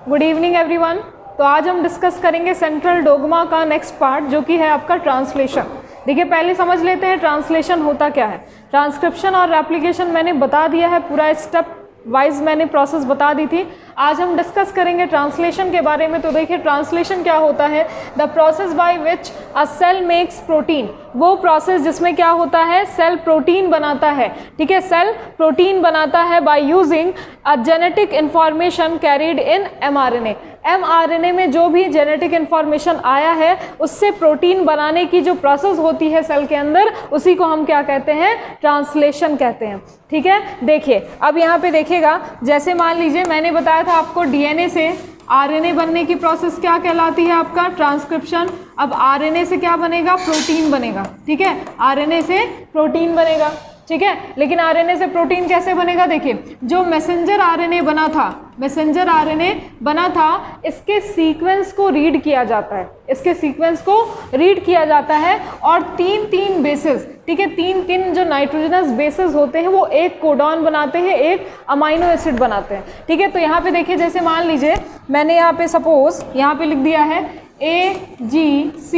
Good evening everyone. तो आज हम डिस्कस करेंगे सेंट्रल डोगमा का नेक्स्ट पार्ट जो कि है आपका ट्रांसलेशन। देखिए पहले समझ लेते हैं ट्रांसलेशन होता क्या है। ट्रांसक्रिप्शन और एप्लीकेशन मैंने बता दिया है, पूरा स्टेप वाइज मैंने प्रोसेस बता दी थी। आज हम डिस्कस करेंगे ट्रांसलेशन के बारे में। तो देखिए ट्रांसलेशन क्या होता है, the process by which a cell makes protein. वो प्रोसेस जिसमें क्या होता है, सेल प्रोटीन बनाता है। ठीक है, सेल प्रोटीन बनाता है by using a genetic information carried in mRNA। mRNA में जो भी जेनेटिक इंफॉर्मेशन आया है उससे प्रोटीन बनाने की जो प्रोसेस होती है सेल के अंदर, उसी को हम क्या कहते हैं, ट्रांसलेशन कहते हैं। ठीक है, देखिए अब यहाँ पे देखिएगा, जैसे मान लीजिए मैंने बताया था आपको डीएनए से आरएनए बनने की प्रोसेस क्या कहलाती है, आपका ट्रांसक्रिप्शन। अब आरएनए से क्या बनेगा, प्रोटीन बनेगा। ठीक है, आरएनए से प्रोटीन बनेगा। ठीक है, लेकिन आरएनए से प्रोटीन कैसे बनेगा, देखिए जो मैसेंजर आरएनए बना था, मैसेंजर आरएनए बना था, इसके सीक्वेंस को रीड किया जाता है, इसके सीक्वेंस को रीड किया जाता है और तीन बेसेस, ठीक है, तीन जो नाइट्रोजनस बेसेस होते हैं वो एक कोडॉन बनाते हैं, एक अमाइनो एसिड बनाते हैं। ठीक है, तो यहाँ पे देखिए जैसे मान लीजिए मैंने यहाँ पे सपोज यहाँ पे लिख दिया है AGCUAC,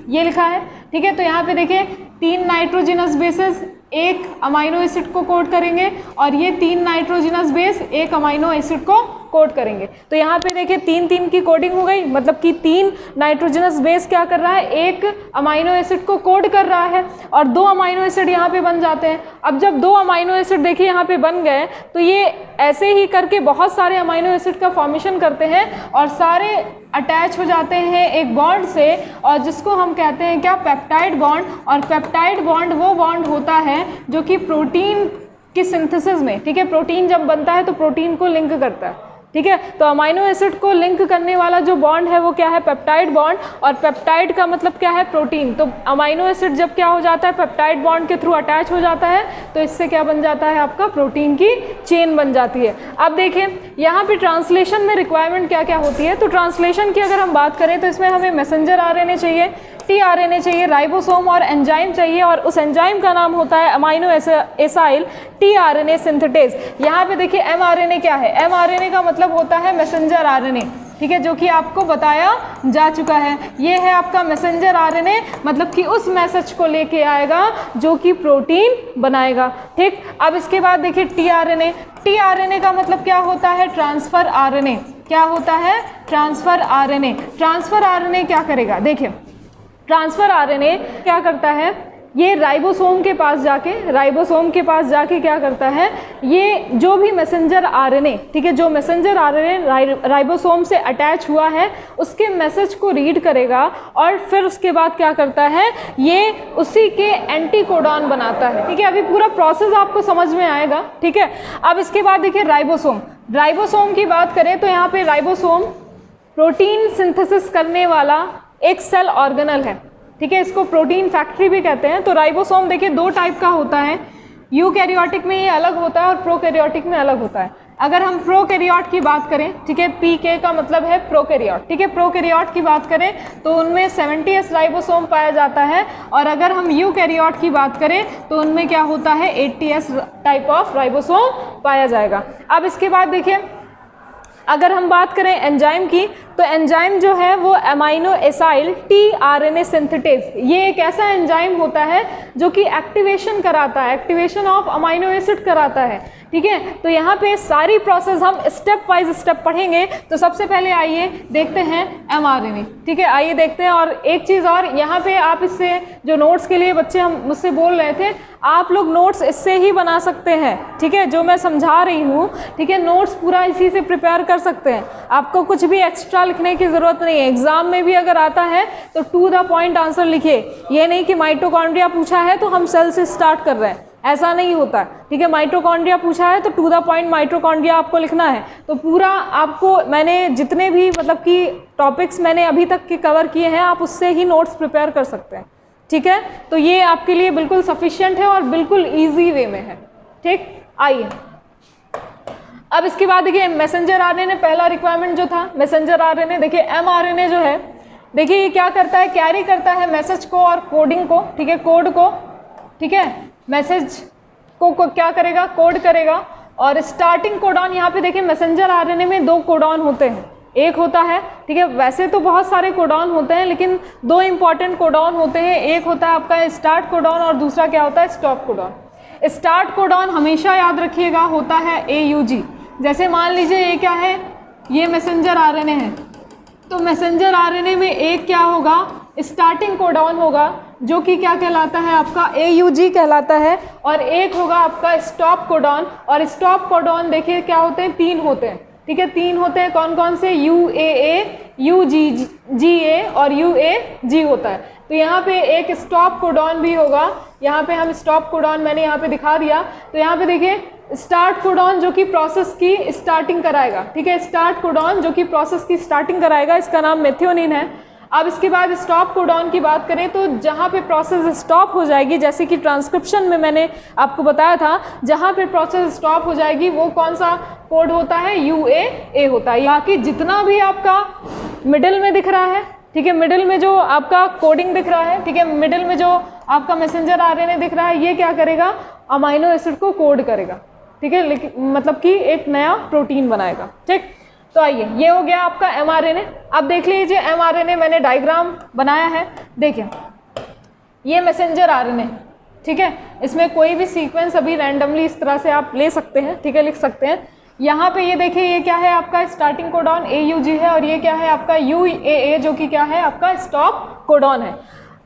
ये लिखा है। ठीक है, तो यहाँ पे देखिए 3 नाइट्रोजनस बेसेस एक अमाइनो एसिड को कोड करेंगे और ये 3 नाइट्रोजनस बेस एक अमाइनो एसिड को कोड करेंगे। तो यहाँ पे देखिए 3 की कोडिंग हो गई, मतलब कि 3 नाइट्रोजनस बेस क्या कर रहा है, एक अमाइनो एसिड को कोड कर रहा है और 2 अमाइनो एसिड यहाँ पे बन जाते हैं। अब जब 2 अमाइनो एसिड देखिए यहाँ पे बन गए तो ये ऐसे ही करके बहुत सारे अमाइनो एसिड का फॉर्मेशन करते हैं और सारे अटैच हो जाते हैं एक बॉन्ड से, और जिसको हम कहते हैं क्या, पेप्टाइड बॉन्ड। और पेप्टाइड बॉन्ड वो बॉन्ड होता है जो कि प्रोटीन की सिंथेसिस में, ठीक है, प्रोटीन जब बनता है तो प्रोटीन को लिंक करता है। ठीक है, तो अमाइनो एसिड को लिंक करने वाला जो बॉन्ड है वो क्या है, पेप्टाइड बॉन्ड। और पेप्टाइड का मतलब क्या है, प्रोटीन। तो अमाइनो एसिड जब क्या हो जाता है, पेप्टाइड बॉन्ड के थ्रू अटैच हो जाता है तो इससे क्या बन जाता है, आपका प्रोटीन की चेन बन जाती है। अब देखें यहाँ पे ट्रांसलेशन में रिक्वायरमेंट क्या क्या होती है। तो ट्रांसलेशन की अगर हम बात करें तो इसमें हमें मैसेंजर आरएनए चाहिए, टीआरएनए चाहिए, राइबोसोम और एंजाइम चाहिए, और उस एंजाइम का नाम होता है अमाइनो एसाइल टीआरएनए सिंथेटेज। यहाँ पे देखिए एमआरएनए क्या है, एमआरएनए का मतलब होता है मैसेंजर आरएनए। ठीक है, जो कि आपको बताया जा चुका है। ये है आपका मैसेंजर आरएनए, मतलब कि उस मैसेज को लेके आएगा जो कि प्रोटीन बनाएगा। ठीक, अब इसके बाद देखिए टीआरएनए, टीआरएनए का मतलब क्या होता है, ट्रांसफर आरएनए। क्या होता है, ट्रांसफर आरएनए। ट्रांसफर आरएनए क्या करेगा, देखिए ट्रांसफर आरएनए क्या करता है, ये राइबोसोम के पास जाके, राइबोसोम के पास जाके क्या करता है, ये जो भी मैसेंजर आरएनए, ठीक है, जो मैसेंजर आरएनए राइबोसोम से अटैच हुआ है उसके मैसेज को रीड करेगा और फिर उसके बाद क्या करता है, ये उसी के एंटीकोडॉन बनाता है। ठीक है, अभी पूरा प्रोसेस आपको समझ में आएगा। ठीक है, अब इसके बाद देखिए राइबोसोम, राइबोसोम की बात करें तो यहाँ पे राइबोसोम प्रोटीन सिंथेसिस करने वाला एक सेल ऑर्गेनल है। ठीक है, इसको प्रोटीन फैक्ट्री भी कहते हैं। तो राइबोसोम देखिए 2 टाइप का होता है, यूकैरियोटिक में ये अलग होता है और प्रोकैरियोटिक में अलग होता है। अगर हम प्रोकैरियोट की बात करें, ठीक है, पीके का मतलब है प्रोकैरियोट। ठीक है, प्रोकैरियोट की बात करें तो उनमें 70S राइबोसोम पाया जाता है, और अगर हम यूकैरियोट की बात करें तो उनमें क्या होता है, 80S टाइप ऑफ राइबोसोम पाया जाएगा। अब इसके बाद देखिए अगर हम बात करें एंजाइम की, तो एंजाइम जो है वो अमाइनो एसाइल टीआरएनए सिंथेटेज, ये एक ऐसा एंजाइम होता है जो कि एक्टिवेशन कराता है, एक्टिवेशन ऑफ अमाइनो एसिड कराता है। ठीक है, तो यहाँ पे सारी प्रोसेस हम स्टेप वाइज स्टेप पढ़ेंगे। तो सबसे पहले आइए देखते हैं एमआरएनए। ठीक है, आइए देखते हैं। और एक चीज़ और, यहाँ पे आप इससे जो नोट्स के लिए बच्चे हम मुझसे बोल रहे थे, आप लोग नोट्स इससे ही बना सकते हैं। ठीक है, जो मैं समझा रही हूँ, ठीक है, नोट्स पूरा इसी से प्रिपेयर कर सकते हैं। आपको कुछ भी एक्स्ट्रा लिखने की ज़रूरत नहीं है। एग्जाम में भी अगर आता है तो टू द पॉइंट आंसर लिखिए। ये नहीं कि माइटोकॉन्ड्रिया पूछा है तो हम सेल से स्टार्ट कर रहे हैं, ऐसा नहीं होता। ठीक है, माइटोकॉन्ड्रिया पूछा है तो टू द पॉइंट माइटोकॉन्ड्रिया आपको लिखना है। तो पूरा आपको, मैंने जितने भी मतलब कि टॉपिक्स मैंने अभी तक के कवर किए हैं, आप उससे ही नोट्स प्रिपेयर कर सकते हैं। ठीक है, तो ये आपके लिए बिल्कुल सफिशिएंट है और बिल्कुल ईजी वे में है। ठीक, आइए अब इसके बाद देखिए मैसेंजर आरएनए, पहला रिक्वायरमेंट जो था मैसेंजर आरएनए। देखिए एमआरएनए जो है, देखिए ये क्या करता है, कैरी करता है मैसेज को और कोडिंग को। ठीक है, कोड को, ठीक है, मैसेज को क्या करेगा, कोड करेगा और स्टार्टिंग कोडॉन यहाँ पे देखिए मैसेंजर आरएनए में 2 कोडॉन होते हैं, एक होता है, ठीक है, वैसे तो बहुत सारे कोडॉन होते हैं लेकिन 2 इंपॉर्टेंट कोडॉन होते हैं, एक होता है आपका स्टार्ट कोडॉन और दूसरा क्या होता है स्टॉप कोडॉन। स्टार्ट कोडॉन हमेशा याद रखिएगा होता है AUG। जैसे मान लीजिए ये क्या है, ये मैसेंजर आरएनए है, तो मैसेंजर आरएनए में एक क्या होगा स्टार्टिंग कोडॉन होगा जो कि क्या कहलाता है आपका AUG कहलाता है, और एक होगा आपका स्टॉप कोडॉन। और स्टॉप कोडॉन देखिए क्या होते हैं, 3 होते हैं, ठीक है, 3 होते हैं, कौन कौन से, UAA, UGA और UAG होता है। तो यहाँ पे एक स्टॉप कोडॉन भी होगा, यहाँ पे हम स्टॉप कोडॉन मैंने यहाँ पे दिखा दिया। तो यहाँ पे देखिए स्टार्ट कोडॉन जो कि प्रोसेस की स्टार्टिंग कराएगा, ठीक है, स्टार्ट कोडॉन जो कि प्रोसेस की स्टार्टिंग कराएगा, इसका नाम मेथियोनिन है। अब इसके बाद स्टॉप कोडॉन की बात करें तो जहाँ पे प्रोसेस स्टॉप हो जाएगी, जैसे कि ट्रांसक्रिप्शन में मैंने आपको बताया था, जहाँ पे प्रोसेस स्टॉप हो जाएगी वो कौन सा कोड होता है, UAA होता है। यहाँ की जितना भी आपका मिडिल में दिख रहा है, ठीक है, मिडिल में जो आपका कोडिंग दिख रहा है, ठीक है, मिडिल में जो आपका मैसेंजर आरएनए दिख रहा है, ये क्या करेगा, अमाइनो एसिड को कोड करेगा, ठीक है, लेकिन मतलब कि एक नया प्रोटीन बनाएगा, ठीक। तो आइए, ये हो गया आपका mRNA। अब देख लीजिए mRNA मैंने डायग्राम बनाया है, देखिए ये मैसेंजर आरएनए, ठीक है, इसमें कोई भी सीक्वेंस अभी रैंडमली इस तरह से आप ले सकते हैं, ठीक है, लिख सकते हैं। यहाँ पे ये देखिए ये क्या है आपका स्टार्टिंग कोडॉन AUG है, और ये क्या है आपका UAA जो कि क्या है आपका स्टॉप कोडॉन है।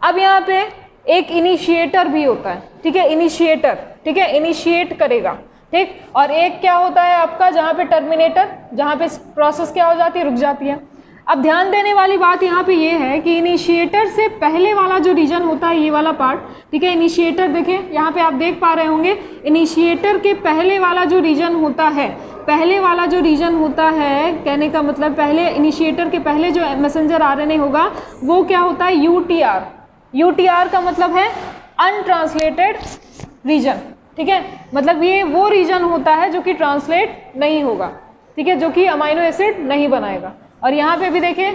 अब यहाँ पे एक इनिशिएटर भी होता है, ठीक है, इनिशिएटर, ठीक है, इनिशिएट करेगा, ठीक, और एक क्या होता है आपका जहाँ पे टर्मिनेटर, जहाँ पे प्रोसेस क्या हो जाती है, रुक जाती है। अब ध्यान देने वाली बात यहाँ पे ये है कि इनिशिएटर से पहले वाला जो रीजन होता है, ये वाला पार्ट, ठीक है, इनिशिएटर देखिए यहाँ पे आप देख पा रहे होंगे, इनिशिएटर के पहले वाला जो रीजन होता है, पहले वाला जो रीजन होता है, कहने का मतलब पहले इनिशिएटर के पहले जो मैसेंजर आरएनए होगा वो क्या होता है, UTR। UTR का मतलब है अनट्रांसलेटेड रीजन, ठीक है, मतलब ये वो रीजन होता है जो कि ट्रांसलेट नहीं होगा, ठीक है, जो कि अमाइनो एसिड नहीं बनाएगा। और यहाँ पे भी देखिए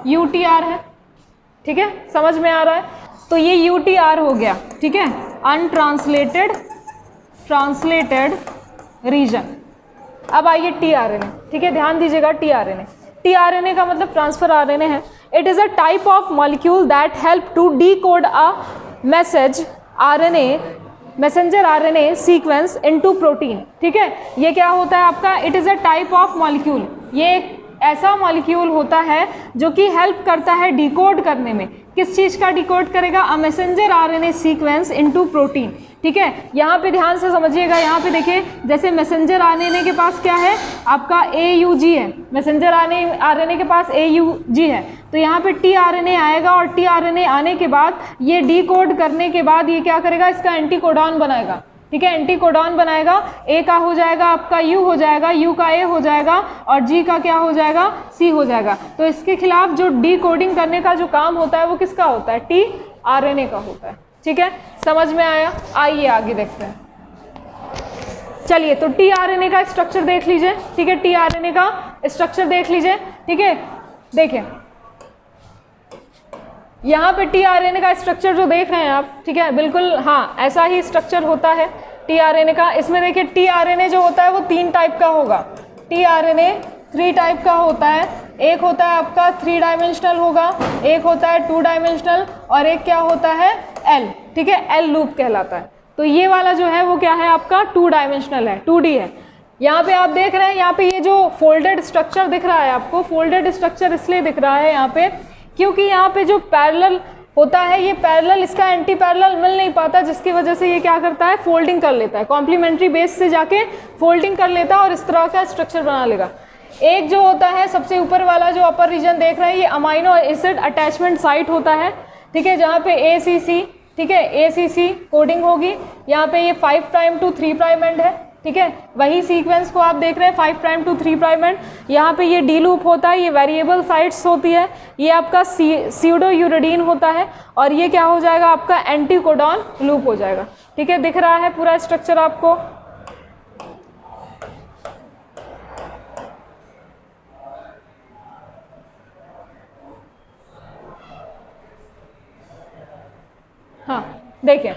UTR है, ठीक है, समझ में आ रहा है। तो ये UTR हो गया, ठीक है, अनट्रांसलेटेड ट्रांसलेटेड रीजन। अब आइए tRNA, ठीक है, ध्यान दीजिएगा tRNA। tRNA का मतलब ट्रांसफर आरएनए है। It is a type of molecule that help to decode a message RNA messenger RNA sequence into protein, ठीक है, ये क्या होता है आपका, it is a type of molecule, ये एक ऐसा मॉलिक्यूल होता है जो कि हेल्प करता है डिकोड करने में। किस चीज़ का डिकोड करेगा, a messenger RNA sequence into protein, ठीक है। यहाँ पे ध्यान से समझिएगा, यहाँ पे देखिए जैसे मैसेंजर आरएनए के पास क्या है आपका AUG है, मैसेंजर आरएनए के पास AUG है, तो यहाँ पे tRNA आएगा और tRNA आने के बाद ये डिकोड करने के बाद ये क्या करेगा, इसका एंटीकोडॉन बनाएगा, ठीक है, एंटीकोडॉन बनाएगा, A का हो जाएगा आपका U हो जाएगा, U का A हो जाएगा और G का क्या हो जाएगा, C हो जाएगा। तो इसके खिलाफ जो डिकोडिंग करने का जो काम होता है वो किसका होता है, tRNA का होता है, ठीक है, समझ में आया। आइए आगे देखते हैं, चलिए तो tRNA का स्ट्रक्चर देख लीजिए, ठीक है, tRNA का स्ट्रक्चर देख लीजिए, ठीक है, देखिए यहाँ पे tRNA का स्ट्रक्चर जो देख रहे हैं आप, ठीक है, बिल्कुल हाँ ऐसा ही स्ट्रक्चर होता है tRNA का। इसमें देखिए tRNA जो होता है वो 3 टाइप का होगा, tRNA 3 टाइप का होता है, एक होता है आपका 3 डायमेंशनल होगा, एक होता है 2 डायमेंशनल और एक क्या होता है L, ठीक है, L लूप कहलाता है। तो ये वाला जो है वो क्या है आपका 2 डायमेंशनल है, 2D है। यहाँ पे आप देख रहे हैं, यहाँ पे ये जो फोल्डेड स्ट्रक्चर दिख रहा है आपको, फोल्डेड स्ट्रक्चर इसलिए दिख रहा है यहाँ पे क्योंकि यहाँ पे जो पैरेलल होता है, ये पैरेलल इसका एंटी पैरेलल मिल नहीं पाता, जिसकी वजह से ये क्या करता है, फोल्डिंग कर लेता है, कॉम्प्लीमेंट्री बेस से जाके फोल्डिंग कर लेता है और इस तरह का स्ट्रक्चर बना लेगा। एक जो होता है सबसे ऊपर वाला जो अपर रीजन देख रहे हैं, ये अमाइनो एसिड अटैचमेंट साइट होता है, ठीक है, जहाँ पे ACC, ठीक है, ACC कोडिंग होगी, यहाँ पे ये 5 प्राइम टू 3 प्राइम एंड है, ठीक है, वही सीक्वेंस को आप देख रहे हैं 5 प्राइम टू 3 प्राइम एंड। यहाँ पे ये डी लूप होता है, ये वेरिएबल साइट्स होती है, ये आपका स्यूडो यूरिडीन होता है और ये क्या हो जाएगा आपका एंटीकोडॉन लूप हो जाएगा, ठीक है, दिख रहा है पूरा स्ट्रक्चर आपको। हाँ देखिए,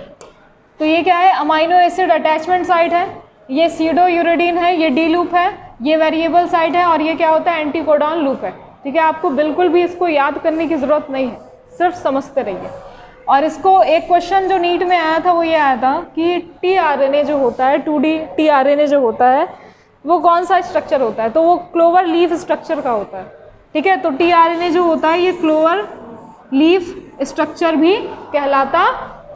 तो ये क्या है, अमाइनो एसिड अटैचमेंट साइट है, ये सीडो यूरिडीन है, ये डी लूप है, ये वेरिएबल साइट है, और ये क्या होता है, एंटीकोडॉन लूप है। ठीक है, आपको बिल्कुल भी इसको याद करने की ज़रूरत नहीं है, सिर्फ समझते रहिए। और इसको एक क्वेश्चन जो नीट में आया था वो ये आया था कि टीआरएनए जो होता है, 2D टीआरएनए जो होता है वो कौन सा स्ट्रक्चर होता है, तो वो क्लोवर लीफ स्ट्रक्चर का होता है। ठीक है, तो टीआरएनए जो होता है ये क्लोवर लीफ स्ट्रक्चर भी कहलाता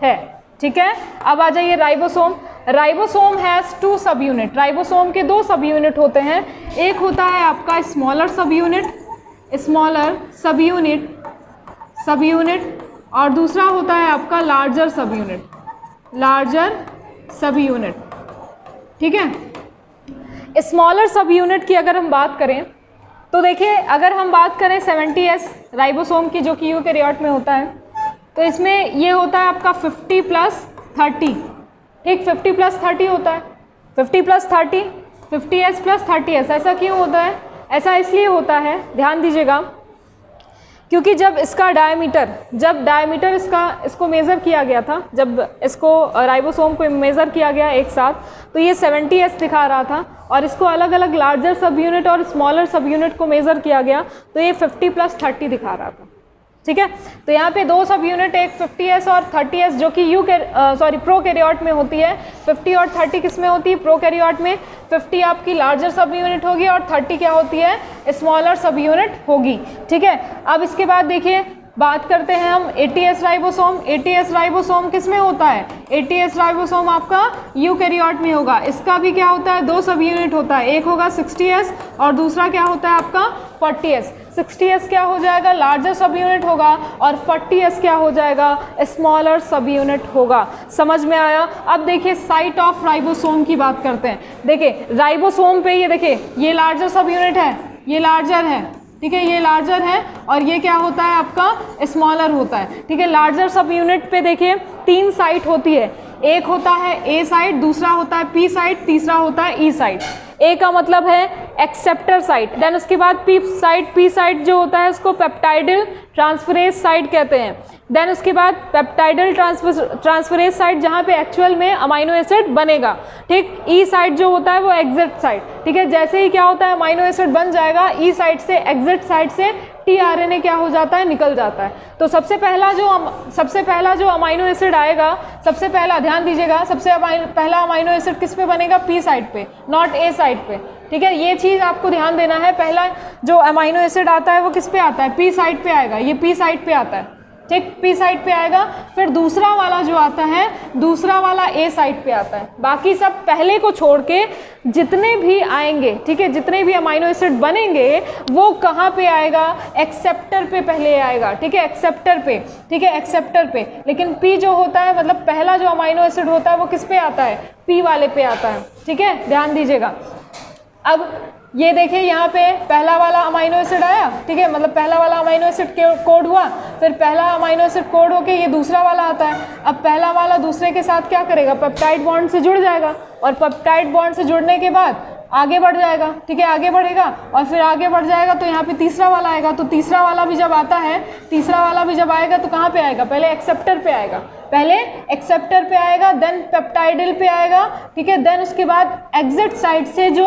है। ठीक है, अब आ जाइए राइबोसोम। राइबोसोम हैज़ 2 सब यूनिट। राइबोसोम के 2 सब यूनिट होते हैं, एक होता है आपका स्मॉलर सब यूनिट और दूसरा होता है आपका लार्जर सब यूनिट। ठीक है, स्मॉलर सब यूनिट की अगर हम बात करें तो देखिए, अगर हम बात करें 70S राइबोसोम की जो कि यूकैरियोट में होता है, तो इसमें ये होता है आपका 50+30। ठीक, 50+30 होता है, 50+30, 50S+30S। ऐसा क्यों होता है? ऐसा इसलिए होता है, ध्यान दीजिएगा, क्योंकि जब डायमीटर इसको मेज़र किया गया था, जब इसको राइबोसोम को मेज़र किया गया एक साथ, तो ये 70S दिखा रहा था, और इसको अलग अलग लार्जर सब यूनिट और स्मॉलर सब यूनिट को मेज़र किया गया तो ये 50+30 दिखा रहा था। ठीक है, तो यहाँ पे 2 सब यूनिट, एक 50S और 30S जो कि प्रोकैरियोट में होती है। 50 और 30 किस में होती है? प्रोकैरियोट में। 50 आपकी लार्जर सब यूनिट होगी और 30 क्या होती है? स्मॉलर सब यूनिट होगी। ठीक है, अब इसके बाद देखिए बात करते हैं हम ATS राइबोसोम। ATS राइबोसोम किस में होता है? ATS राइबोसोम आपका यूकैरियोट में होगा। इसका भी क्या होता है? 2 सब यूनिट होता है, एक होगा 60S और दूसरा क्या होता है आपका 40S। 60S क्या हो जाएगा? लार्जर सब यूनिट होगा, और 40S क्या हो जाएगा? स्मॉलर सब यूनिट होगा। समझ में आया? अब देखिए साइट ऑफ राइबोसोम की बात करते हैं। देखिए राइबोसोम पे ये देखिए, ये लार्जर सब यूनिट है, ये लार्जर है। ठीक है, ये लार्जर है और ये क्या होता है आपका? स्मॉलर होता है। ठीक है, लार्जर सब यूनिट पे देखिए 3 साइट होती है, एक होता है A साइट, दूसरा होता है P साइट, तीसरा होता है E साइट। A का मतलब है एक्सेप्टर साइट, देन उसके बाद P साइट जो होता है उसको पेप्टाइडल ट्रांसफरेज साइट कहते हैं। देन उसके बाद पेप्टाइडल ट्रांसफरेज साइट जहाँ पे एक्चुअल में अमाइनो एसिड बनेगा। ठीक, E साइट जो होता है वो एग्जिट साइट। ठीक है, जैसे ही क्या होता है अमाइनो एसिड बन जाएगा, E साइट से, एग्जिट साइट से टीआरएनए क्या हो जाता है? निकल जाता है। तो सबसे पहला जो अमाइनो एसिड आएगा, सबसे पहला ध्यान दीजिएगा, सबसे पहला अमाइनो एसिड किस पे बनेगा? P साइट पे, नॉट A साइट पे। ठीक है, ये चीज़ आपको ध्यान देना है। पहला जो अमाइनो एसिड आता है वो किस पे आता है? P साइट पे आएगा, ये P साइट पे आता है। ठीक, P साइट पे आएगा। फिर दूसरा वाला जो आता है, दूसरा वाला A साइट पे आता है। बाकी सब पहले को छोड़ के जितने भी आएंगे, ठीक है, जितने भी अमाइनो एसिड बनेंगे वो कहाँ पे आएगा? एक्सेप्टर पे पहले आएगा। ठीक है, एक्सेप्टर पे। ठीक है, एक्सेप्टर पे। लेकिन P जो होता है, मतलब पहला जो अमाइनो एसिड होता है वो किस पे आता है? P वाले पे आता है। ठीक है, ध्यान दीजिएगा। अब ये देखिए यहाँ पे पहला वाला अमाइनो एसिड आया। ठीक है, मतलब पहला वाला अमाइनो एसिड कोड हुआ, फिर पहला अमाइनो एसिड कोड होके ये दूसरा वाला आता है। अब पहला वाला दूसरे के साथ क्या करेगा? पेप्टाइड बॉन्ड से जुड़ जाएगा, और पेप्टाइड बॉन्ड से जुड़ने के बाद आगे बढ़ जाएगा। ठीक है, आगे बढ़ेगा और फिर आगे बढ़ जाएगा तो यहाँ पे तीसरा वाला आएगा। तो तीसरा वाला भी जब आता है, तीसरा वाला भी जब आएगा तो कहाँ पे आएगा? पहले एक्सेप्टर पे आएगा, पहले एक्सेप्टर पे आएगा, देन पेप्टाइडल पे आएगा। ठीक है, देन उसके बाद एग्जिट साइड से जो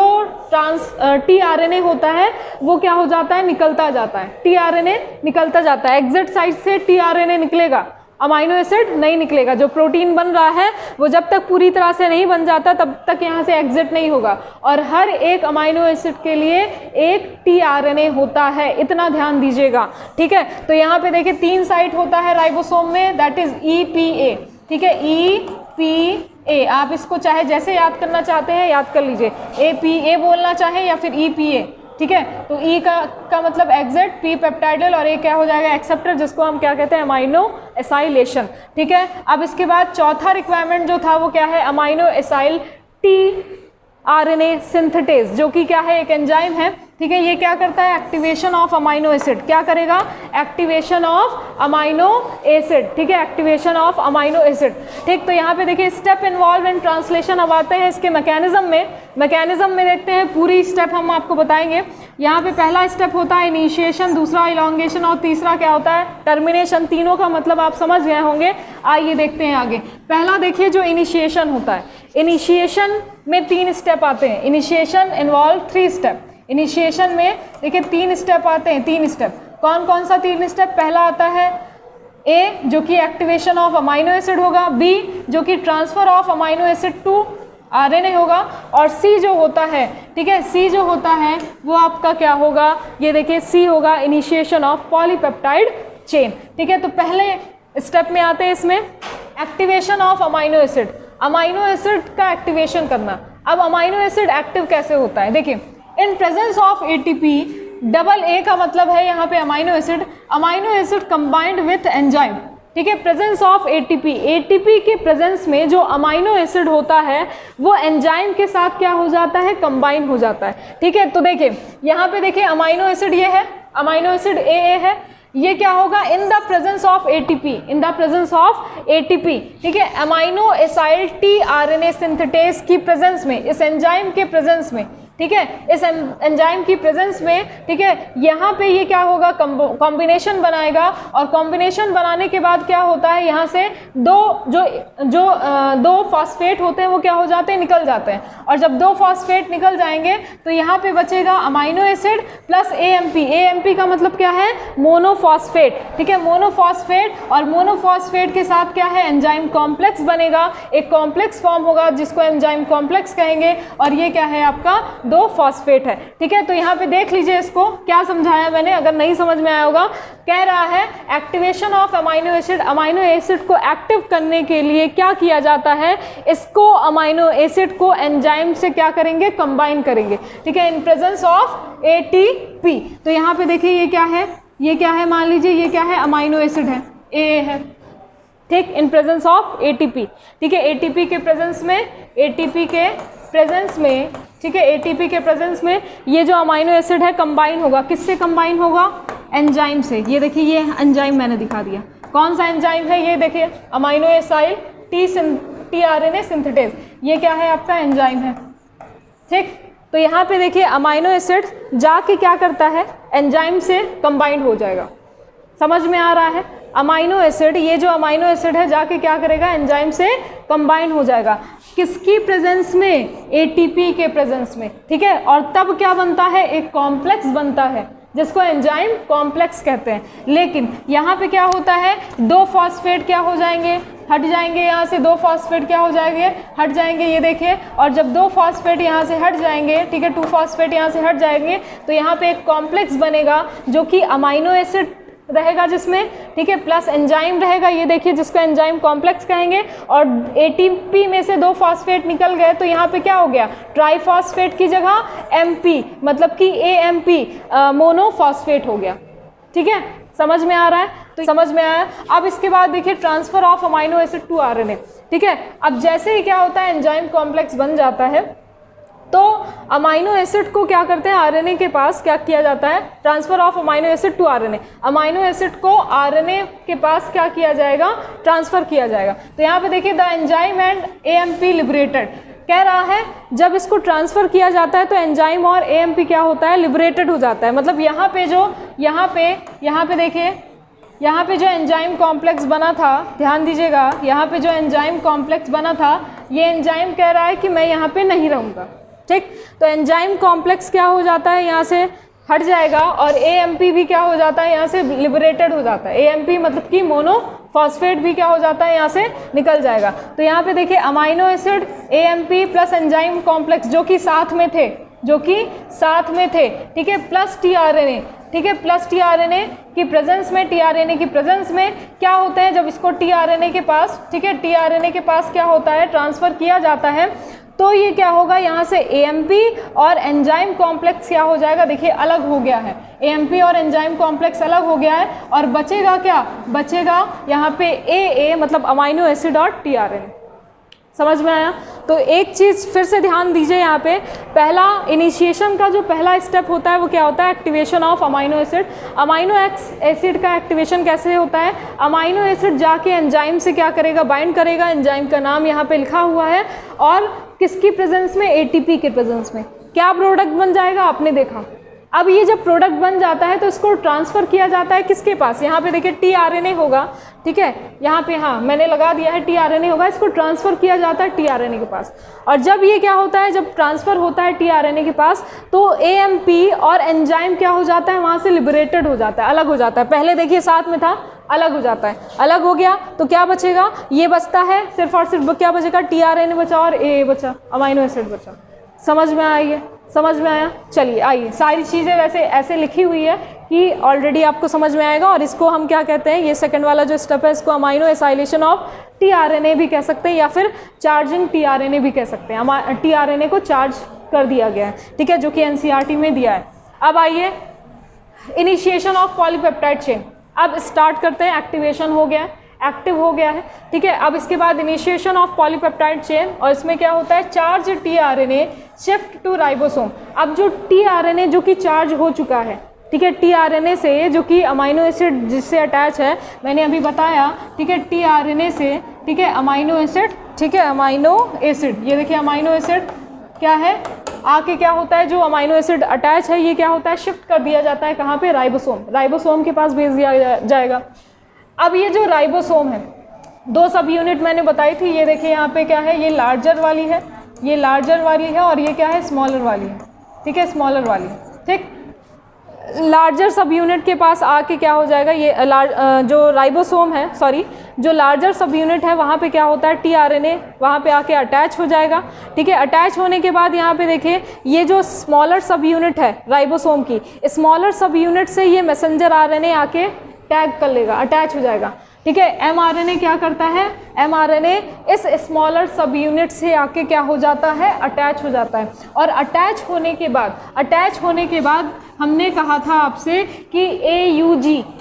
टीआरएनए होता है वो क्या हो जाता है? निकलता जाता है। टीआरएनए निकलता जाता है, एग्जिट साइड से टीआरएनए निकलेगा, अमाइनो एसिड नहीं निकलेगा। जो प्रोटीन बन रहा है वो जब तक पूरी तरह से नहीं बन जाता तब तक यहाँ से एग्जिट नहीं होगा, और हर एक अमाइनो एसिड के लिए एक टीआरएनए होता है, इतना ध्यान दीजिएगा। ठीक है, तो यहाँ पे देखिए 3 साइट होता है राइबोसोम में, दैट इज EPA। ठीक है, EPA, आप इसको चाहे जैसे याद करना चाहते हैं याद कर लीजिए, APA बोलना चाहे या फिर EPA। ठीक है, तो E का मतलब एग्जिट, P पेप्टाइडल और A क्या हो जाएगा? एक्सेप्टर, जिसको हम क्या कहते हैं? Amino acylation. ठीक है, अब इसके बाद चौथा रिक्वायरमेंट जो था वो क्या है? अमाइनो एसाइल टीआरएनए सिंथेटेज, जो कि क्या है? एक एंजाइम है। ठीक है, ये क्या करता है? Activation of amino acid. क्या करेगा? Activation of amino acid. ठीक है, एक्टिवेशन ऑफ अमाइनो एसिड। ठीक, तो यहाँ पे देखिए स्टेप इन्वॉल्व इन ट्रांसलेशन। अब आते हैं इसके मैकेनिज्म में। मैकेनिज्म में देखते हैं, पूरी स्टेप हम आपको बताएंगे, यहाँ पे पहला स्टेप होता है इनिशिएशन, दूसरा इलॉन्गेशन और तीसरा क्या होता है टर्मिनेशन। तीनों का मतलब आप समझ गए होंगे। आइए देखते हैं आगे। पहला देखिए जो इनिशिएशन होता है, इनिशिएशन में 3 स्टेप आते हैं। Initiation involve 3 step. इनिशिएशन में देखिए 3 स्टेप आते हैं। 3 स्टेप कौन कौन सा 3 स्टेप? पहला आता है ए जो कि एक्टिवेशन ऑफ अमाइनो एसिड होगा, बी जो कि transfer of amino acid to RNA होगा, और सी जो होता है, ठीक है, सी जो होता है वो आपका क्या होगा, ये देखिए सी होगा इनिशिएशन ऑफ पॉलीपेप्टाइड चेन। ठीक है, तो पहले स्टेप में आते हैं इसमें activation of amino acid. Amino acid का एक्टिवेशन करना। अब अमाइनो एसिड एक्टिव कैसे होता है देखिए, in presence of ATP, double A का मतलब है यहाँ पे amino acid combined with enzyme. ठीक है, प्रेजेंस ऑफ एटीपी, एटीपी के प्रेजेंस में जो अमाइनो एसिड होता है वो एंजाइम के साथ क्या हो जाता है, कंबाइन हो जाता है। ठीक है, तो देखिए यहाँ पे देखिए अमाइनो एसिड ये है, अमाइनो एसिड ए है, ये क्या होगा in the presence of ATP, in the presence of ATP. ठीक है, amino acyl T RNA synthetase की प्रेजेंस में, इस एंजाइम के प्रेजेंस में, ठीक है, इस एंजाइम की प्रेजेंस में, ठीक है, यहाँ पे ये क्या होगा, कॉम्बिनेशन बनाएगा, और कॉम्बिनेशन बनाने के बाद क्या होता है, यहाँ से दो फॉस्फेट होते हैं वो क्या हो जाते हैं, निकल जाते हैं, और जब 2 फॉस्फेट निकल जाएंगे तो यहाँ पे बचेगा amino acid plus AMP. AMP का मतलब क्या है, मोनोफॉस्फेट। ठीक है, मोनोफॉस्फेट, और मोनोफॉस्फेट के साथ क्या है, एंजाइम कॉम्प्लेक्स बनेगा, एक कॉम्प्लेक्स फॉर्म होगा जिसको एंजाइम कॉम्प्लेक्स कहेंगे, और ये क्या है आपका 2 फॉस्फेट है। ठीक है, तो यहाँ पे देख लीजिए इसको क्या समझाया मैंने, अगर नहीं समझ में आया होगा। कह रहा है activation of amino acid, amino acid को एक्टिव करने के लिए क्या किया जाता है, इसको अमाइनो एसिड को एंजाइम से क्या करेंगे, कंबाइन करेंगे। ठीक है, इन प्रेजेंस ऑफ एटीपी। तो यहाँ पे देखिए ये क्या है, ये क्या है, मान लीजिए ये क्या है, अमाइनो एसिड है, ए है। ठीक, इन प्रेजेंस ऑफ एटीपी। ठीक है, एटीपी के प्रेजेंस में, एटीपी के प्रेजेंस में, ठीक है, एटीपी के प्रेजेंस में ये जो अमाइनो एसिड है कंबाइन होगा, किससे कंबाइन होगा, एंजाइम से। ये देखिए ये एंजाइम मैंने दिखा दिया, कौन सा एंजाइम है, ये देखिए amino acyl T RNA synthetase, ये क्या है आपका एंजाइम है। ठीक, तो यहाँ पे देखिए अमाइनो एसिड जाके क्या करता है, एंजाइम से कंबाइंड हो जाएगा। समझ में आ रहा है, अमाइनो एसिड, ये जो अमाइनो एसिड है जाके क्या करेगा, एंजाइम से कंबाइन हो जाएगा, किसकी प्रेजेंस में, एटीपी के प्रेजेंस में। ठीक है, और तब क्या बनता है, एक कॉम्प्लेक्स बनता है जिसको एंजाइम कॉम्प्लेक्स कहते हैं। लेकिन यहाँ पे क्या होता है, 2 फॉस्फेट क्या हो जाएंगे, हट जाएंगे, यहाँ से 2 फॉस्फेट क्या हो जाएंगे, हट जाएंगे, ये देखिए, और जब 2 फॉस्फेट यहाँ से हट जाएंगे, ठीक है, 2 फॉस्फेट यहाँ से हट जाएंगे, तो यहाँ पे एक कॉम्प्लेक्स बनेगा जो कि अमाइनो एसिड रहेगा जिसमें, ठीक है, प्लस एंजाइम रहेगा, ये देखिए जिसको एंजाइम कॉम्प्लेक्स कहेंगे, और एटीपी में से 2 फॉस्फेट निकल गए तो यहाँ पे क्या हो गया, ट्राईफॉस्फेट की जगह एमपी, मतलब कि एएमपी मोनोफॉस्फेट हो गया। ठीक है, समझ में आ रहा है, तो समझ में आया। अब इसके बाद देखिए transfer of amino acid to RNA. ठीक है, अब जैसे ही क्या होता है, एंजाइम कॉम्प्लेक्स बन जाता है तो अमाइनो एसिड को क्या करते हैं, आरएनए के पास क्या किया जाता है, transfer of amino acid to RNA. Amino acid को आरएनए के पास क्या किया जाएगा, ट्रांसफर किया जाएगा। तो यहाँ पे देखिए the enzyme and AMP liberated, कह रहा है जब इसको ट्रांसफर किया जाता है तो एंजाइम और एएमपी क्या होता है, लिबरेटेड हो जाता है। मतलब यहाँ पे जो यहाँ पे देखिए, यहाँ पे जो एंजाइम कॉम्प्लेक्स बना था, ध्यान दीजिएगा, यहाँ पे जो एंजाइम कॉम्प्लेक्स बना था, ये एंजाइम कह रहा है कि मैं यहाँ पे नहीं रहूँगा। ठीक, तो एंजाइम कॉम्प्लेक्स क्या हो जाता है, यहाँ से हट जाएगा, और एएमपी भी क्या हो जाता है, यहाँ से लिबरेटेड हो जाता है। एएमपी मतलब कि मोनोफॉस्फेट भी क्या हो जाता है, यहाँ से निकल जाएगा। तो यहाँ पे देखिए amino acid, AMP plus enzyme complex जो कि साथ में थे, ठीक है, प्लस टीआरएनए, ठीक है, प्लस टीआरएनए की प्रेजेंस में, टीआरएनए की प्रेजेंस में क्या होते हैं, जब इसको टीआरएनए के पास, ठीक है, टीआरएनए के पास क्या होता है, ट्रांसफर किया जाता है, तो ये क्या होगा, यहाँ से एएमपी और एंजाइम कॉम्प्लेक्स क्या हो जाएगा, देखिए अलग हो गया है, एएमपी और एंजाइम कॉम्प्लेक्स अलग हो गया है, और बचेगा क्या, बचेगा यहाँ पे ए मतलब अमाइनो एसिड और टीआरएनए। समझ में आया। तो एक चीज़ फिर से ध्यान दीजिए, यहाँ पे पहला इनिशिएशन का जो पहला स्टेप होता है वो क्या होता है, activation of amino acid. Amino acid का एक्टिवेशन कैसे होता है, अमाइनो एसिड जाके एंजाइम से क्या करेगा, बाइंड करेगा, एंजाइम का नाम यहाँ पे लिखा हुआ है, और किसकी प्रेजेंस में, एटीपी के प्रेजेंस में क्या प्रोडक्ट बन जाएगा, आपने देखा अब ये जब प्रोडक्ट बन जाता है तो इसको ट्रांसफ़र किया जाता है किसके पास, यहाँ पे देखिए tRNA होगा, ठीक है, यहाँ पे हाँ मैंने लगा दिया है tRNA होगा, इसको ट्रांसफ़र किया जाता है tRNA के पास। और जब ये क्या होता है, जब ट्रांसफ़र होता है tRNA के पास तो AMP और एंजाइम क्या हो जाता है, वहाँ से लिबरेटेड हो जाता है, अलग हो जाता है। पहले देखिए साथ में था, अलग हो जाता है, अलग हो गया तो क्या बचेगा, ये बचता है सिर्फ और सिर्फ क्या बचेगा, tRNA बचा और AA बचा, अमाइनो एसिड बचा। समझ में आई है, समझ में आया? चलिए आइए, सारी चीज़ें वैसे ऐसे लिखी हुई है कि ऑलरेडी आपको समझ में आएगा। और इसको हम क्या कहते हैं, ये सेकंड वाला जो स्टेप है इसको अमाइनो एसाइलेशन ऑफ tRNA भी कह सकते हैं या फिर चार्जिंग tRNA भी कह सकते हैं। tRNA को चार्ज कर दिया गया है, ठीक है, जो कि NCERT में दिया है। अब आइए इनिशिएशन ऑफ पॉलीपेप्टाइड चेन, अब स्टार्ट करते हैं। एक्टिवेशन हो गया है, एक्टिव हो गया है, ठीक है। अब इसके बाद इनिशिएशन ऑफ पॉलीपेप्टाइड चेन, और इसमें क्या होता है, charge tRNA shift to ribosome. अब जो tRNA जो कि चार्ज हो चुका है, ठीक है, tRNA से जो कि अमाइनो एसिड जिससे अटैच है, मैंने अभी बताया, ठीक है, tRNA से, ठीक है, अमाइनो एसिड, ठीक है, अमाइनो एसिड, ये देखिए अमाइनो एसिड क्या है, आके क्या होता है, जो अमाइनो एसिड अटैच है ये क्या होता है, शिफ्ट कर दिया जाता है कहाँ पे, राइबोसोम, राइबोसोम के पास भेज दिया जाएगा। अब ये जो राइबोसोम है, दो सब यूनिट मैंने बताई थी, ये देखिए यहाँ पे क्या है, ये लार्जर वाली है, ये लार्जर वाली है, और ये क्या है, स्मॉलर वाली है, ठीक है, स्मॉलर वाली, ठीक। लार्जर सब यूनिट के पास आके क्या हो जाएगा, ये जो राइबोसोम है, सॉरी, जो लार्जर सब यूनिट है वहाँ पे क्या होता है, tRNA वहाँ पे आके अटैच हो जाएगा, ठीक है। अटैच होने के बाद यहाँ पे देखिए ये जो स्मॉलर सब यूनिट है राइबोसोम की, स्मॉलर सब यूनिट से ये मैसेंजर RNA आके टैग कर लेगा, अटैच हो जाएगा, ठीक है। mRNA क्या करता है, mRNA इस स्मॉलर सब यूनिट से आके क्या हो जाता है, अटैच हो जाता है। और अटैच होने के बाद हमने कहा था आपसे कि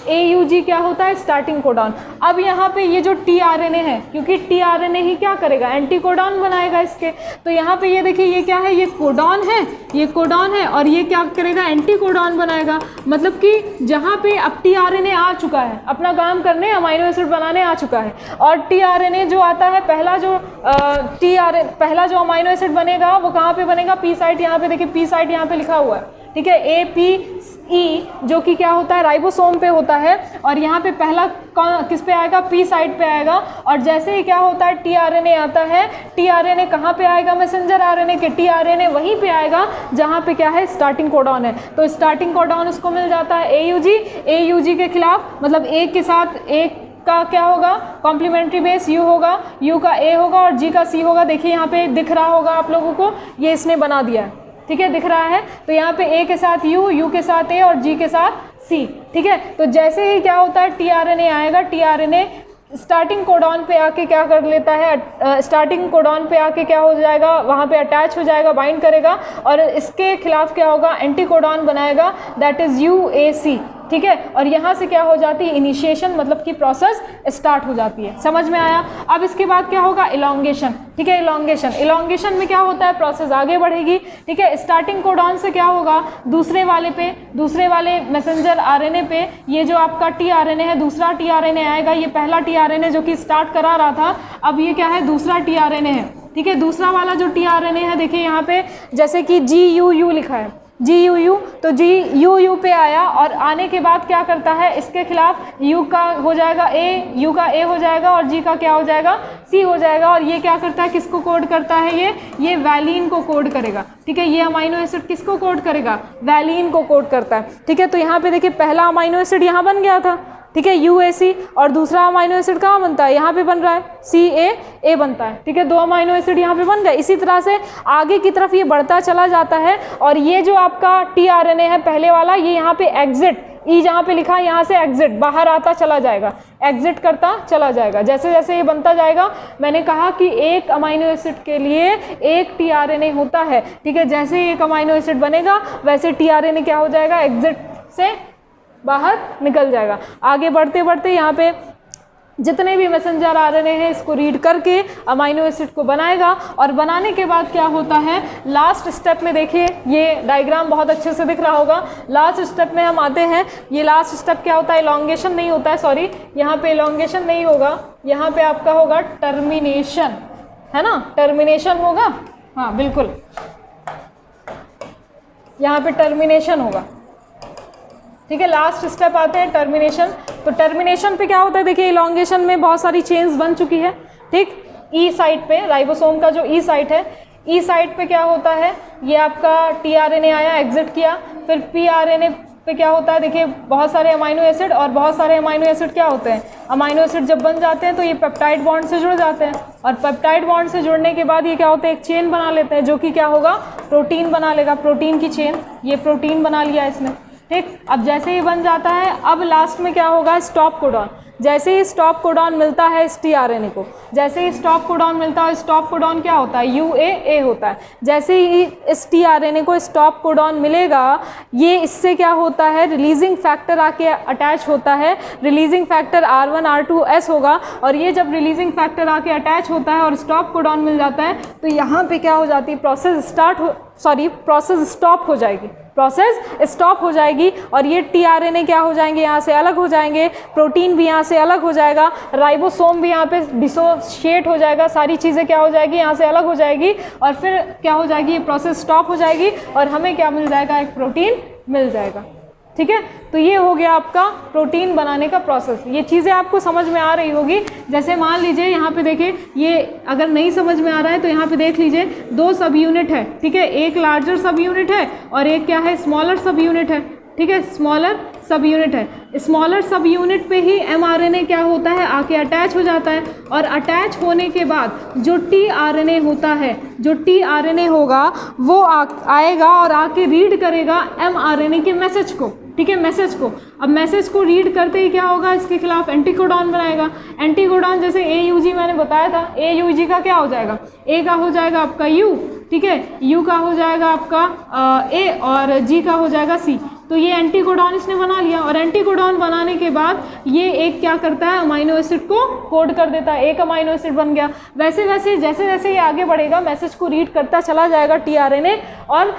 AUG क्या होता है, स्टार्टिंग कोडॉन। अब यहाँ पे ये जो tRNA है, क्योंकि tRNA ही क्या करेगा, एंटी कोडॉन बनाएगा इसके, तो यहाँ पे ये देखिए ये क्या है, ये कोडॉन है, ये कोडॉन है, और ये क्या करेगा, एंटी कोडॉन बनाएगा। मतलब कि जहाँ पे अब tRNA आ चुका है, अपना काम करने, अमाइनो एसिड बनाने आ चुका है, और tRNA जो आता है, पहला जो अमाइनो एसिड बनेगा वो कहाँ पे बनेगा, पी साइट, यहाँ पे देखिए पी साइट यहाँ पे लिखा हुआ है, ठीक है, APE जो कि क्या होता है, राइबोसोम पे होता है, और यहाँ पे पहला किस पे आएगा, पी साइट पे आएगा। और जैसे ही क्या होता है, tRNA आता है, tRNA कहाँ पे आएगा, मैसेंजर RNA के, tRNA वहीं पे आएगा जहाँ पे क्या है, स्टार्टिंग कोडॉन है, तो स्टार्टिंग कोडॉन उसको मिल जाता है AUG के खिलाफ, मतलब A के साथ A का क्या होगा, कॉम्प्लीमेंट्री बेस U होगा, U का A होगा और G का C होगा। देखिए यहाँ पे दिख रहा होगा आप लोगों को, ये इसने बना दिया है, ठीक है, दिख रहा है। तो यहाँ पे A के साथ U के साथ A और G के साथ C, ठीक है। तो जैसे ही क्या होता है, tRNA आएगा, tRNA स्टार्टिंग कोडॉन पे आके क्या कर लेता है, स्टार्टिंग कोडॉन पे आके क्या हो जाएगा, वहाँ पे अटैच हो जाएगा, बाइंड करेगा, और इसके खिलाफ क्या होगा, एंटी कोडॉन बनाएगा, दैट इज UAC, ठीक है। और यहाँ से क्या हो जाती है, इनिशिएशन, मतलब कि प्रोसेस स्टार्ट हो जाती है। समझ में आया? अब इसके बाद क्या होगा, इलॉन्गेशन, ठीक है। इलॉन्गेशन में क्या होता है, प्रोसेस आगे बढ़ेगी, ठीक है। स्टार्टिंग कोडॉन से क्या होगा, दूसरे वाले मैसेंजर RNA पे ये जो आपका tRNA है, दूसरा tRNA आएगा। ये पहला tRNA जो कि स्टार्ट करा रहा था, अब ये क्या है, दूसरा tRNA है, ठीक है। दूसरा वाला जो tRNA है, देखिए यहाँ पे जैसे कि GUU लिखा है, GUU, तो GUU पे आया, और आने के बाद क्या करता है, इसके खिलाफ U का हो जाएगा U का A हो जाएगा, और G का क्या हो जाएगा, C हो जाएगा। और ये क्या करता है, किसको कोड करता है, ये वैलीन को कोड करेगा, ठीक है। ये अमाइनो एसिड किसको कोड करेगा, वैलीन को कोड करता है, ठीक है। तो यहाँ पे देखिए पहला अमाइनो एसिड यहाँ बन गया था, ठीक है, UAC, और दूसरा अमाइनो एसिड कहाँ बनता है, यहाँ पे बन रहा है, CAA बनता है, ठीक है। दो अमाइनो एसिड यहाँ पे बन गए। इसी तरह से आगे की तरफ ये बढ़ता चला जाता है, और ये जो आपका tRNA है पहले वाला, ये यहाँ पे एग्जिट, E जहाँ पे लिखा है, यहाँ से एग्जिट, बाहर आता चला जाएगा, एग्जिट करता चला जाएगा। जैसे जैसे ये बनता जाएगा, मैंने कहा कि एक अमाइनो एसिड के लिए एक tRNA होता है, ठीक है। जैसे ही एक अमाइनो एसिड बनेगा, वैसे tRNA क्या हो जाएगा, एग्जिट से बाहर निकल जाएगा। आगे बढ़ते बढ़ते यहाँ पे जितने भी मैसेंजर RNA हैं, इसको रीड करके अमाइनो एसिड को बनाएगा, और बनाने के बाद क्या होता है, लास्ट स्टेप में देखिए, ये डायग्राम बहुत अच्छे से दिख रहा होगा। लास्ट स्टेप में हम आते हैं। ये लास्ट स्टेप क्या होता है, इलॉन्गेशन नहीं होता है, सॉरी, यहाँ पे इलॉन्गेशन नहीं होगा, यहाँ पे आपका होगा टर्मिनेशन, है ना, टर्मिनेशन होगा, हाँ बिल्कुल, यहाँ पे टर्मिनेशन होगा, ठीक है, लास्ट स्टेप आते हैं टर्मिनेशन। तो टर्मिनेशन पे क्या होता है, देखिए इलॉन्गेशन में बहुत सारी चेन्स बन चुकी है, ठीक। ई साइट पे राइबोसोम का जो ई साइट है, ई साइट पे क्या होता है, ये आपका टीआरएनए आया, एग्जिट किया, फिर पीआरएनए पे क्या होता है, देखिए बहुत सारे अमाइनो एसिड, और बहुत सारे अमाइनो एसिड क्या होते हैं, अमाइनो एसिड जब बन जाते हैं तो ये पेप्टाइड बॉन्ड से जुड़ जाते हैं, और पेप्टाइड बॉन्ड से जुड़ने के बाद ये क्या होता है, एक चेन बना लेते हैं, जो कि क्या होगा, प्रोटीन बना लेगा, प्रोटीन की चेन, ये प्रोटीन बना लिया इसने, ठीक। अब जैसे ही बन जाता है, अब लास्ट में क्या होगा, स्टॉप कोडॉन। जैसे ही स्टॉप कोडॉन मिलता है इस टीआरएनए को, जैसे ही स्टॉप कोडॉन मिलता है, स्टॉप कोडॉन क्या होता है, यूएए होता है। जैसे ही इस टीआरएनए को स्टॉप कोडॉन मिलेगा, ये इससे क्या होता है, रिलीजिंग फैक्टर आके अटैच होता है, रिलीजिंग फैक्टर R1 R2S होगा, और ये जब रिलीजिंग फैक्टर आके अटैच होता है और स्टॉप कोडॉन मिल जाता है, तो यहाँ पे क्या हो जाती है, प्रोसेस स्टॉप हो जाएगी, प्रोसेस स्टॉप हो जाएगी, और ये टीआरएनए क्या हो जाएंगे, यहाँ से अलग हो जाएंगे, प्रोटीन भी यहाँ से अलग हो जाएगा, राइबोसोम भी यहाँ पे डिसोशिएट हो जाएगा, सारी चीज़ें क्या हो जाएगी, यहाँ से अलग हो जाएगी, और फिर क्या हो जाएगी, ये प्रोसेस स्टॉप हो जाएगी, और हमें क्या मिल जाएगा, एक प्रोटीन मिल जाएगा, ठीक है। तो ये हो गया आपका प्रोटीन बनाने का प्रोसेस। ये चीज़ें आपको समझ में आ रही होगी। जैसे मान लीजिए यहाँ पे देखिए, ये अगर नहीं समझ में आ रहा है तो यहाँ पे देख लीजिए, दो सब यूनिट है, ठीक है, एक लार्जर सब यूनिट है और एक क्या है, स्मॉलर सब यूनिट है, ठीक है, स्मॉलर सब यूनिट है। स्मॉलर सब यूनिट पे ही एमआरएनए क्या होता है, आके अटैच हो जाता है, और अटैच होने के बाद जो टीआरएनए होता है, जो टीआरएनए होगा वो आएगा और आके रीड करेगा एमआरएनए के मैसेज को, ठीक है, मैसेज को। अब मैसेज को रीड करते ही क्या होगा, इसके खिलाफ एंटीकोडॉन बनाएगा। एंटीकोडॉन जैसे AUG मैंने बताया था, AUG का क्या हो जाएगा, A का हो जाएगा आपका U, ठीक है, U का हो जाएगा आपका A, और G का हो जाएगा C। तो ये एंटीकोडॉन इसने बना लिया, और एंटीकोडॉन बनाने के बाद ये एक क्या करता है, अमाइनो एसिड को कोड कर देता है, एक अमाइनो एसिड बन गया। वैसे वैसे जैसे जैसे ये आगे बढ़ेगा, मैसेज को रीड करता चला जाएगा टीआरएनए, और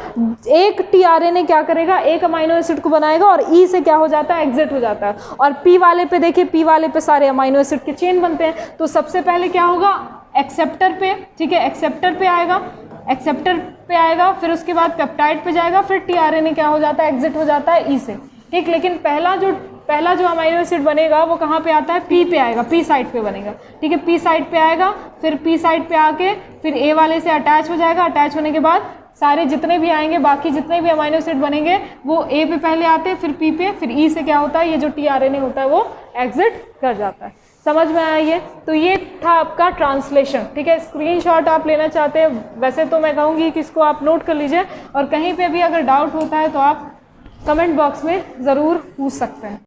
एक टीआरएनए क्या करेगा, एक अमाइनो एसिड को बनाएगा, और ई से क्या हो जाता है, एग्जिट हो जाता है। और पी वाले पे देखिए, पी वाले पे सारे अमाइनो एसिड के चेन बनते हैं। तो सबसे पहले क्या होगा, एक्सेप्टर पे, ठीक है, एक्सेप्टर पे आएगा, एक्सेप्टर पे आएगा, फिर उसके बाद पेप्टाइड पे जाएगा, फिर टीआरएनए क्या हो जाता है, एग्जिट हो जाता है ई से, ठीक। लेकिन पहला जो अमाइनो एसिड बनेगा वो कहाँ पे आता है, पी पे आएगा, पी साइड पे बनेगा, ठीक है, पी साइड पे आएगा, फिर पी साइड पे आके फिर ए वाले से अटैच हो जाएगा। अटैच होने के बाद सारे जितने भी आएंगे, बाकी जितने भी अमाइनो एसिड बनेंगे वो ए पे पहले आते हैं, फिर पी पे, फिर ई से क्या होता है, ये जो टीआरएनए होता है वो एग्जिट कर जाता है। समझ में आया ये? तो ये था आपका ट्रांसलेशन, ठीक है। स्क्रीनशॉट आप लेना चाहते हैं, वैसे तो मैं कहूँगी कि इसको आप नोट कर लीजिए, और कहीं पे भी अगर डाउट होता है तो आप कमेंट बॉक्स में ज़रूर पूछ सकते हैं।